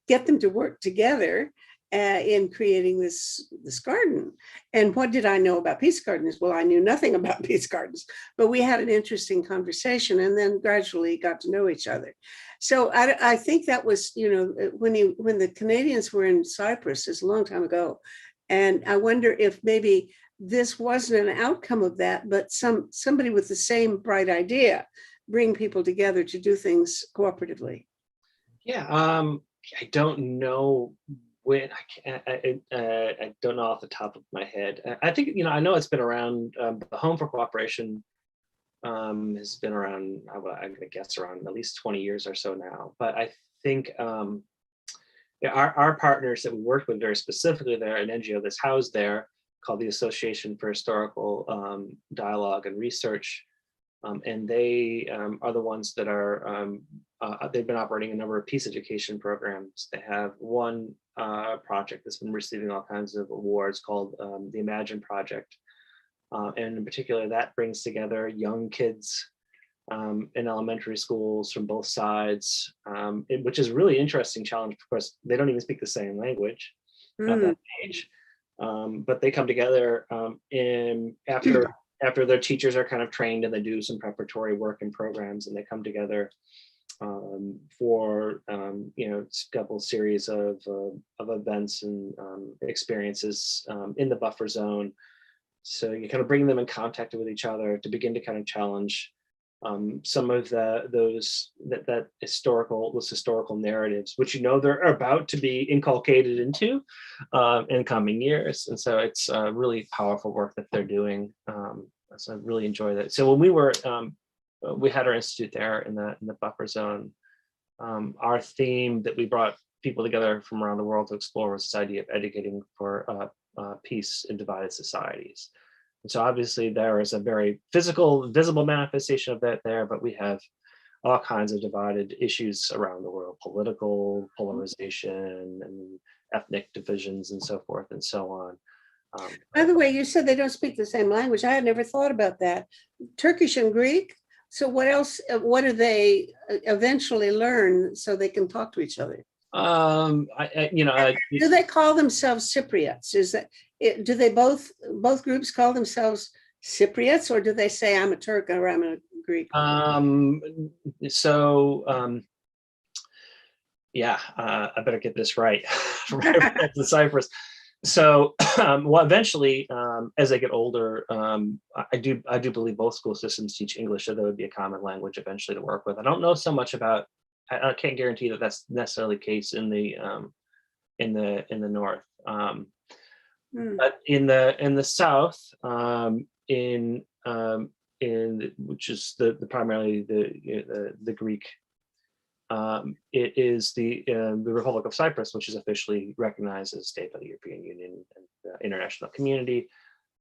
get them to work together in creating this garden. And what did I know about peace gardens? Well, I knew nothing about peace gardens, but we had an interesting conversation and then gradually got to know each other. So I think that was, when the Canadians were in Cyprus, it's a long time ago. And I wonder if maybe this wasn't an outcome of that, but somebody with the same bright idea, bring people together to do things cooperatively. Yeah, I don't know when I don't know off the top of my head. I think I know it's been around. The Home for Cooperation has been around. I'm gonna guess around at least 20 years or so now. But I think our partners that we worked with very specifically there, an NGO that's housed there called the Association for Historical Dialogue and Research. And they are the ones that are, they've been operating a number of peace education programs. They have one project that's been receiving all kinds of awards called the Imagine Project. And in particular, that brings together young kids in elementary schools from both sides, which is a really interesting challenge. Of course, they don't even speak the same language at that age. But they come together after their teachers are kind of trained and they do some preparatory work and programs, and they come together for a couple series of events and experiences in the buffer zone. So you kind of bring them in contact with each other to begin to kind of challenge some of those historical narratives, which they're about to be inculcated into in coming years. And so it's really powerful work that they're doing. So I really enjoy that. So when we had our institute there in the buffer zone, our theme that we brought people together from around the world to explore was this idea of educating for peace in divided societies. And so obviously there is a very physical, visible manifestation of that there, but we have all kinds of divided issues around the world: political polarization and ethnic divisions and so forth and so on. By the way, you said they don't speak the same language. I had never thought about that. Turkish and Greek. So what else? What do they eventually learn so they can talk to each other? Do they call themselves Cypriots? Do they both groups call themselves Cypriots, or do they say I'm a Turk or I'm a Greek? Yeah, I better get this right. The Cyprus. So, well, eventually, as I get older, I do believe both school systems teach English, so that would be a common language eventually to work with. I don't know so much about. I can't guarantee that that's necessarily the case in the north. Hmm. But in the south, in which is the primarily the Greek, it is the Republic of Cyprus, which is officially recognized as a state by the European Union and the international community.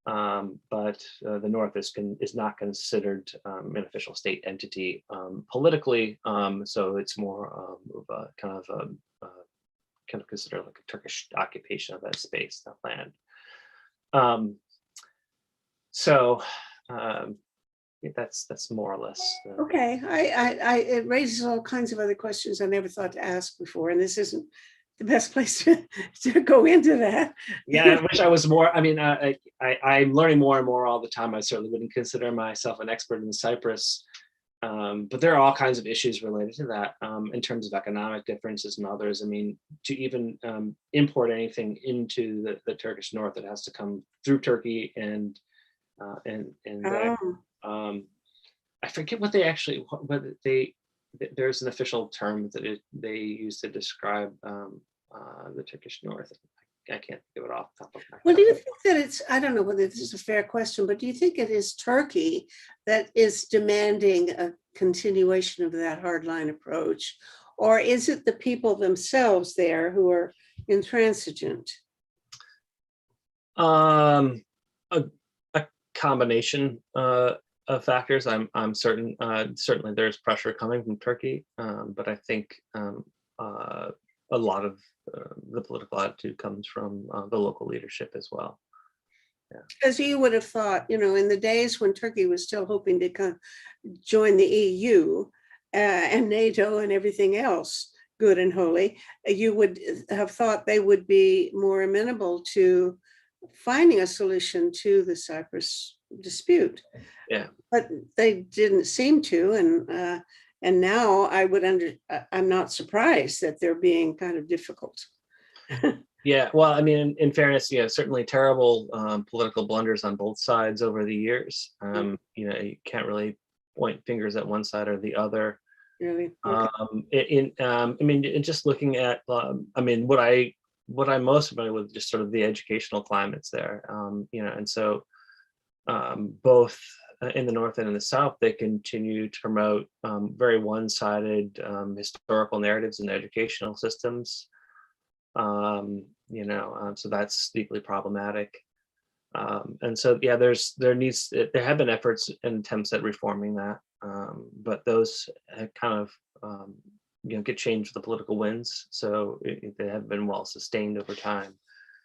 But the North is not considered an official state entity politically, so it's more of a kind of considered like a Turkish occupation of that space, that land. Um, so that's more or less. Okay, it raises all kinds of other questions I never thought to ask before, and this isn't the best place to go into that. Yeah, I wish I was more. I mean, I'm learning more and more all the time. I certainly wouldn't consider myself an expert in Cyprus, but there are all kinds of issues related to that in terms of economic differences and others. I mean, to even import anything into the Turkish North, it has to come through Turkey and there. Oh, Um, I forget what they actually what they. There's an official term that they use to describe the Turkish North. I can't think of it off the top of my well, head. do you think that I don't know whether this is a fair question, but do you think it is Turkey that is demanding a continuation of that hardline approach? Or is it the people themselves there who are intransigent? Um, a, a combination of factors. I'm certain. Certainly, there's pressure coming from Turkey, but I think a lot of the political attitude comes from the local leadership as well. Yeah. Because you would have thought, in the days when Turkey was still hoping to join the EU and NATO and everything else good and holy, you would have thought they would be more amenable to finding a solution to the Cyprus dispute. Yeah. But they didn't seem to, and now I'm not surprised that they're being kind of difficult. Yeah, well, I mean, in fairness, certainly terrible political blunders on both sides over the years. You can't really point fingers at one side or the other. Really? Okay. I mean, just looking at, I mean, what I'm most familiar with, just sort of the educational climates there. And so both in the North and in the South, they continue to promote very one-sided historical narratives in educational systems. So that's deeply problematic. And so, yeah, there have been efforts and attempts at reforming that, but those kind of, get changed with the political winds. So they have been well sustained over time.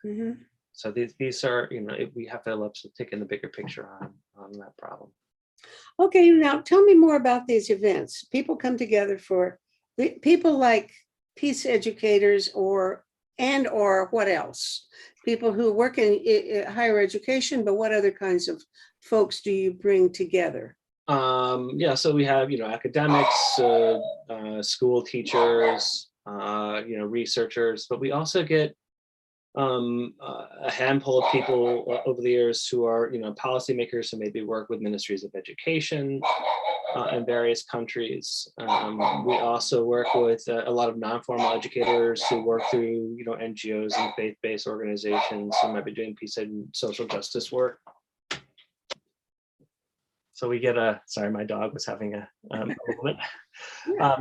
Mm-hmm. So these are, we have to take in the bigger picture on that problem. Okay, now tell me more about these events. People come together for people like peace educators or what else? People who work in higher education, but what other kinds of folks do you bring together? So we have, academics, school teachers, researchers, but we also get a handful of people over the years who are, policymakers who maybe work with ministries of education in various countries. We also work with a lot of non-formal educators who work through, NGOs and faith-based organizations who might be doing peace and social justice work. So we get sorry, my dog was having a moment.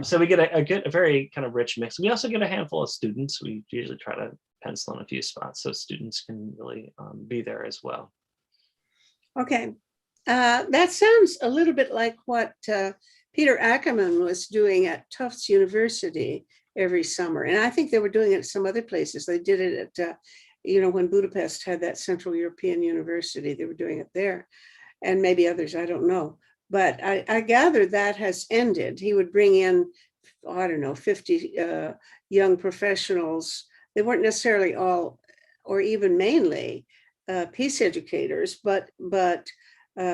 So we get a very kind of rich mix. We also get a handful of students. We usually try to pencil in a few spots so students can really be there as well. Okay. That sounds a little bit like what Peter Ackerman was doing at Tufts University every summer. And I think they were doing it at some other places. They did it at, when Budapest had that Central European University, they were doing it there. And maybe others, I don't know. But I gather that has ended. He would bring in, I don't know, 50 young professionals. They weren't necessarily all, or even mainly, peace educators, but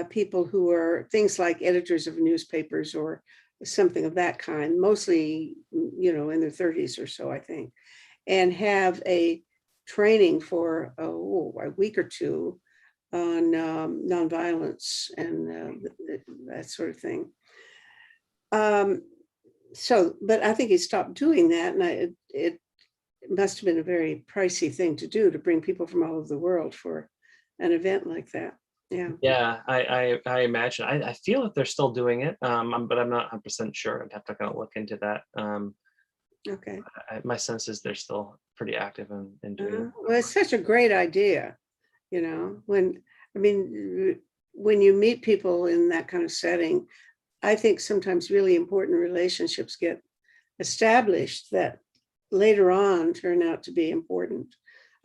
people who are things like editors of newspapers or something of that kind, mostly, in their 30s or so, I think, and have a training for a week or two on nonviolence and that sort of thing. But I think he stopped doing that, and it must have been a very pricey thing to do, to bring people from all over the world for an event like that. Yeah. Yeah, I imagine. I feel that they're still doing it, but I'm not 100% sure. I'd have to kind of look into that. Okay. My sense is they're still pretty active in doing it. Well, it's such a great idea, I mean, when you meet people in that kind of setting, I think sometimes really important relationships get established that later on turn out to be important.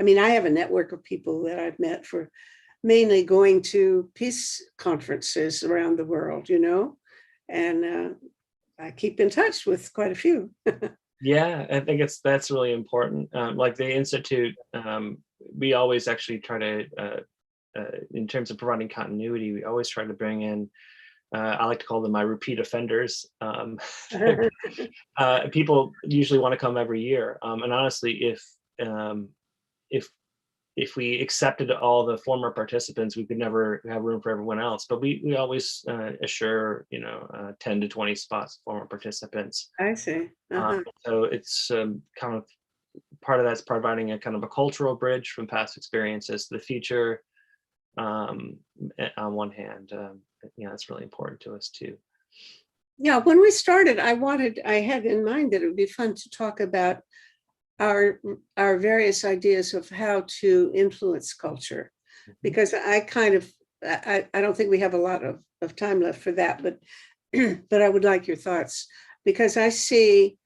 I mean, I have a network of people that I've met for mainly going to peace conferences around the world, and I keep in touch with quite a few. Yeah, I think that's really important. Like the Institute, we always actually try to, in terms of providing continuity, we always try to bring in, I like to call them my repeat offenders. People usually want to come every year, and honestly, um, if if we accepted all the former participants, we could never have room for everyone else. But we always assure 10 to 20 spots for former participants. I see. So it's kind of part of that's providing a kind of a cultural bridge from past experiences to the future. On one hand, it's really important to us too. Yeah, when we started, I had in mind that it would be fun to talk about our various ideas of how to influence culture, because I don't think we have a lot of time left for that, but but I would like your thoughts, because I see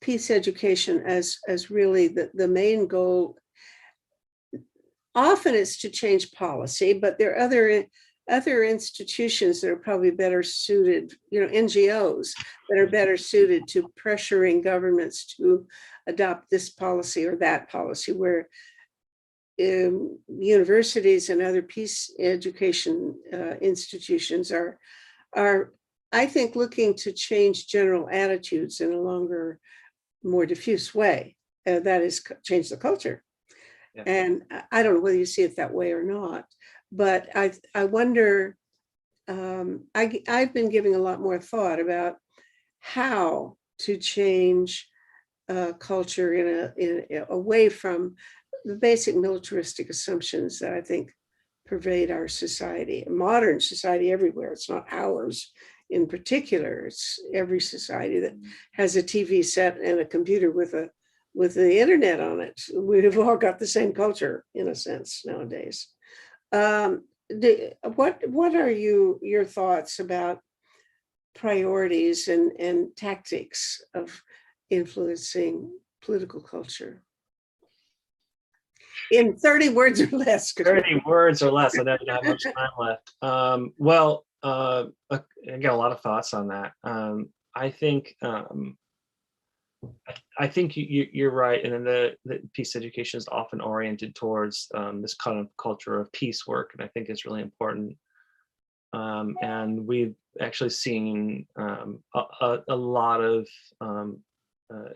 peace education as really the main goal. Often it's to change policy, but there are other institutions that are probably better suited, NGOs that are better suited to pressuring governments to adopt this policy or that policy, where universities and other peace education institutions are, I think, looking to change general attitudes in a longer, more diffuse way. That is, change the culture. Yeah. And I don't know whether you see it that way or not, but I wonder, I've been giving a lot more thought about how to change culture in away from the basic militaristic assumptions that I think pervade our society, modern society everywhere. It's not ours in particular. It's every society that has a TV set and a computer with the internet on it. We've all got the same culture in a sense nowadays. What are your thoughts about priorities and tactics of influencing political culture? In 30 words or less. 30 words or less. I don't have much time left. I got a lot of thoughts on that. I think you're right, and then the peace education is often oriented towards this kind of culture of peace work, and I think it's really important. And we've actually seen a lot of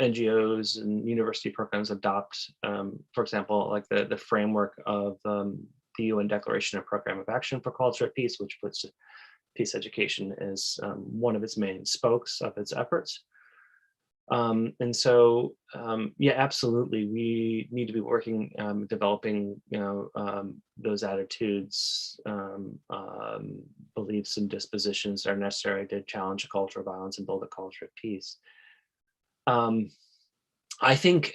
NGOs and university programs adopt, for example, like the framework of the UN Declaration and Program of Action for Culture of Peace, which puts peace education as one of its main spokes of its efforts. And so, yeah, absolutely, we need to be working, developing, those attitudes, beliefs, and dispositions that are necessary to challenge a culture of violence and build a culture of peace. I think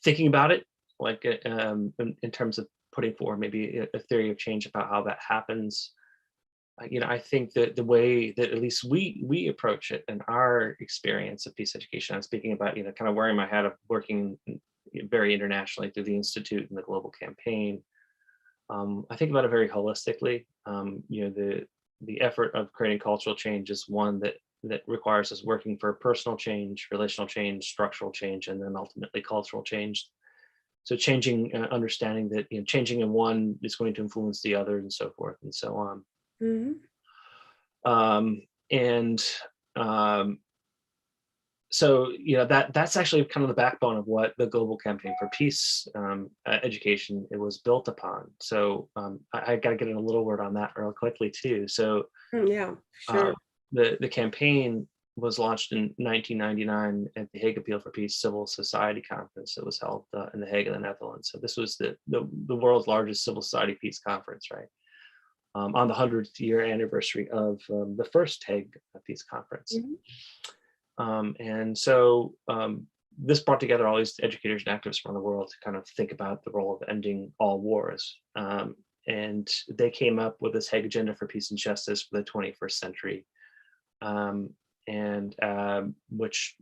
thinking about it, like in terms of putting forward maybe a theory of change about how that happens. I think that the way that at least we approach it in our experience of peace education, I'm speaking about, kind of wearing my hat of working very internationally through the Institute and the global campaign. I think about it very holistically. The effort of creating cultural change is one that requires us working for personal change, relational change, structural change, and then ultimately cultural change. So changing, understanding that changing in one is going to influence the other, and so forth and so on. Mm-hmm. And um, so, that's actually kind of the backbone of what the Global Campaign for Peace education it was built upon. So I got to get in a little word on that real quickly too. So Yeah, uh, sure. the campaign was launched in 1999 at the Hague Appeal for Peace Civil Society Conference that was held in the Hague, in the Netherlands. So this was the world's largest civil society peace conference, right? On the 100th year anniversary of the first Hague Peace Conference. Mhm. And so this brought together all these educators and activists around the world to kind of think about the role of ending all wars. And they came up with this Hague Agenda for Peace and Justice for the 21st century, which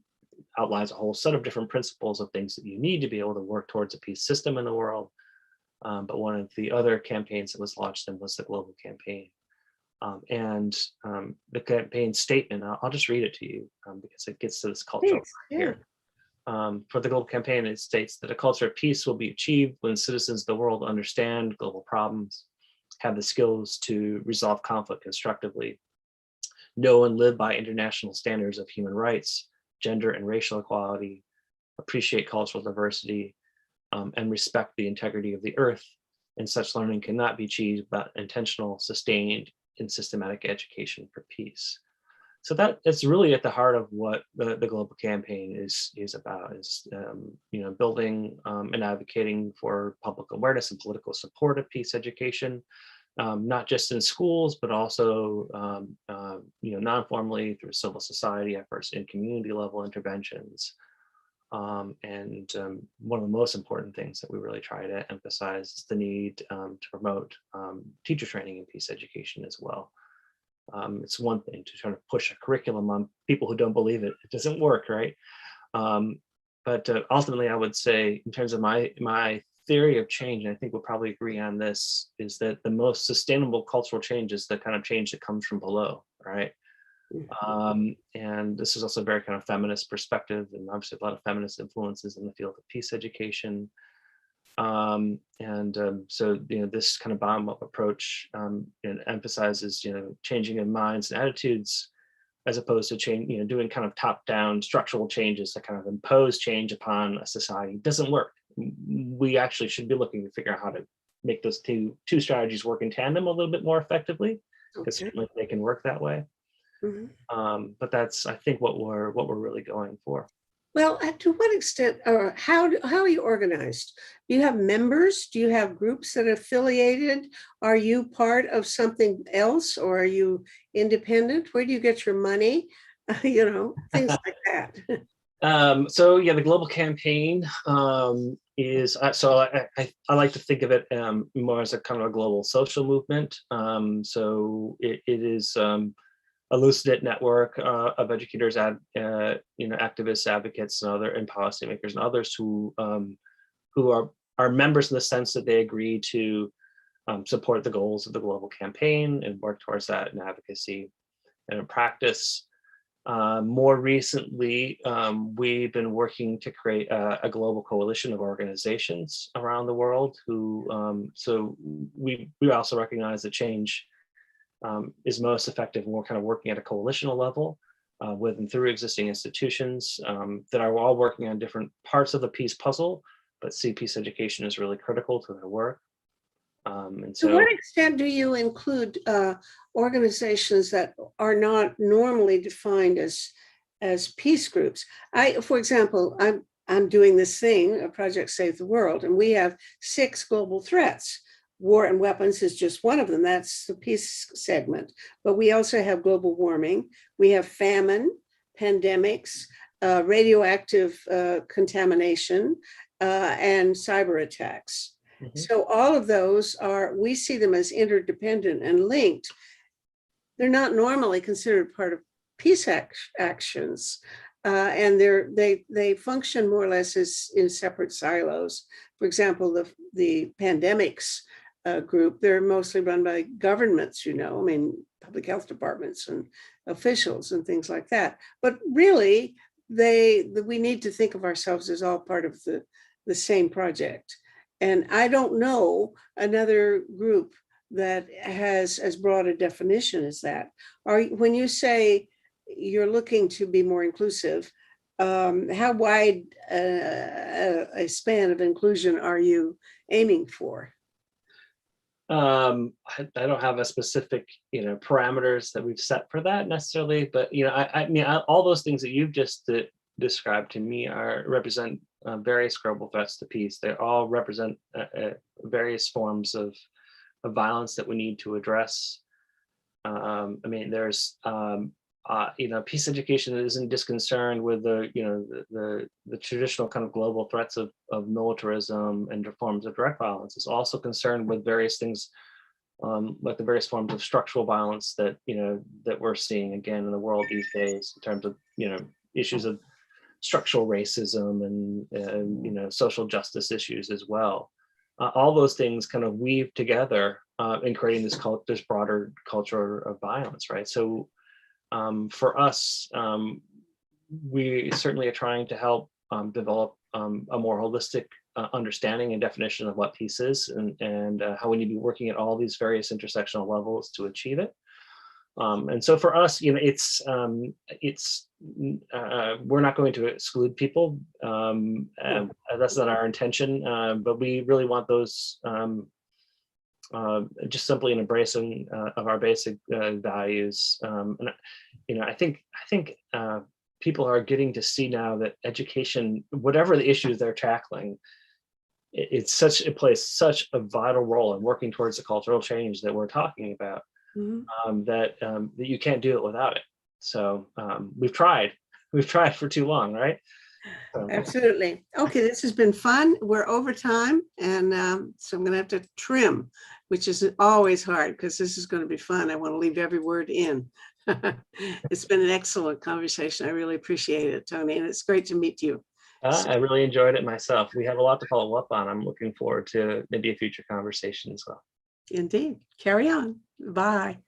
outlines a whole set of different principles of things that you need to be able to work towards a peace system in the world. But one of the other campaigns that was launched then was the Global Campaign. The campaign statement, I'll just read it to you because it gets to this cultural Thanks. Yeah. here. For the Global Campaign, it states that a culture of peace will be achieved when citizens of the world understand global problems, have the skills to resolve conflict constructively, know and live by international standards of human rights, gender and racial equality, appreciate cultural diversity, and respect the integrity of the earth. And such learning cannot be achieved without intentional, sustained, and systematic education for peace. So that's really at the heart of what the Global Campaign is about, is building and advocating for public awareness and political support of peace education, not just in schools, but also non-formally through civil society efforts and community level interventions. One of the most important things that we really try to emphasize is the need to promote teacher training in peace education as well. It's one thing to try to push a curriculum on people who don't believe it. It doesn't work, right? But ultimately, I would say, in terms of my theory of change, and I think we'll probably agree on this, is that the most sustainable cultural change is the kind of change that comes from below, right? And this is also a very kind of feminist perspective, and obviously a lot of feminist influences in the field of peace education. So this kind of bottom-up approach emphasizes changing of minds and attitudes, as opposed to doing kind of top-down structural changes that kind of impose change upon a society. It doesn't work. We actually should be looking to figure out how to make those two strategies work in tandem a little bit more effectively, because certainly they can work that way. But that's, I think, what we're really going for. Well, to what extent, or how are you organized? Do you have members? Do you have groups that are affiliated? Are you part of something else, or are you independent? Where do you get your money? Things like that. So yeah, the Global Campaign is I like to think of it more as a kind of a global social movement. So it is a loose-knit network of educators, activists, advocates, and policymakers and others who are members in the sense that they agree to support the goals of the Global Campaign and work towards that in advocacy and in practice. More recently, we've been working to create a global coalition of organizations around the world who, so we also recognize that change is most effective when we're kind of working at a coalitional level with and through existing institutions that are all working on different parts of the peace puzzle, but see peace education is really critical to their work. To what extent do you include organizations that are not normally defined as peace groups? For example, I'm doing this thing, a Project Save the World, and we have 6 global threats. War and weapons is just one of them. That's the peace segment. But we also have global warming. We have famine, pandemics, radioactive contamination, and cyber attacks. Mm-hmm. So all of those we see them as interdependent and linked. They're not normally considered part of peace actions. And they function more or less as in separate silos. For example, the pandemics group, they're mostly run by governments, public health departments and officials and things like that. But really, we need to think of ourselves as all part of the same project. And I don't know another group that has as broad a definition as that? When you say you're looking to be more inclusive, how wide a span of inclusion are you aiming for? I don't have a specific, parameters that we've set for that necessarily, but I mean, all those things that you've just described to me represent various global threats to peace. They all represent various forms of violence that we need to address. I mean, there's peace education isn't just concerned with the traditional kind of global threats of militarism and forms of direct violence. It's also concerned with various things, like the various forms of structural violence that that we're seeing again in the world these days, in terms of issues of structural racism and social justice issues as well. All those things kind of weave together in creating this broader culture of violence, right? So for us, we certainly are trying to help develop a more holistic understanding and definition of what peace is, and how we need to be working at all these various intersectional levels to achieve it. And so for us, we're not going to exclude people. That's not our intention, but we really want those just simply an embracing of our basic values. And I think people are getting to see now that education, whatever the issues they're tackling, it plays such a vital role in working towards the cultural change that we're talking about. Mhm. That you can't do it without it. So we've tried for too long, right? Absolutely. Okay, this has been fun. We're over time, and so I'm going to have to trim, which is always hard because this is going to be fun. I want to leave every word in. It's been an excellent conversation. I really appreciate it, Tony, and it's great to meet you. I really enjoyed it myself. We have a lot to follow up on. I'm looking forward to maybe a future conversation as well. Indeed. Carry on. Bye.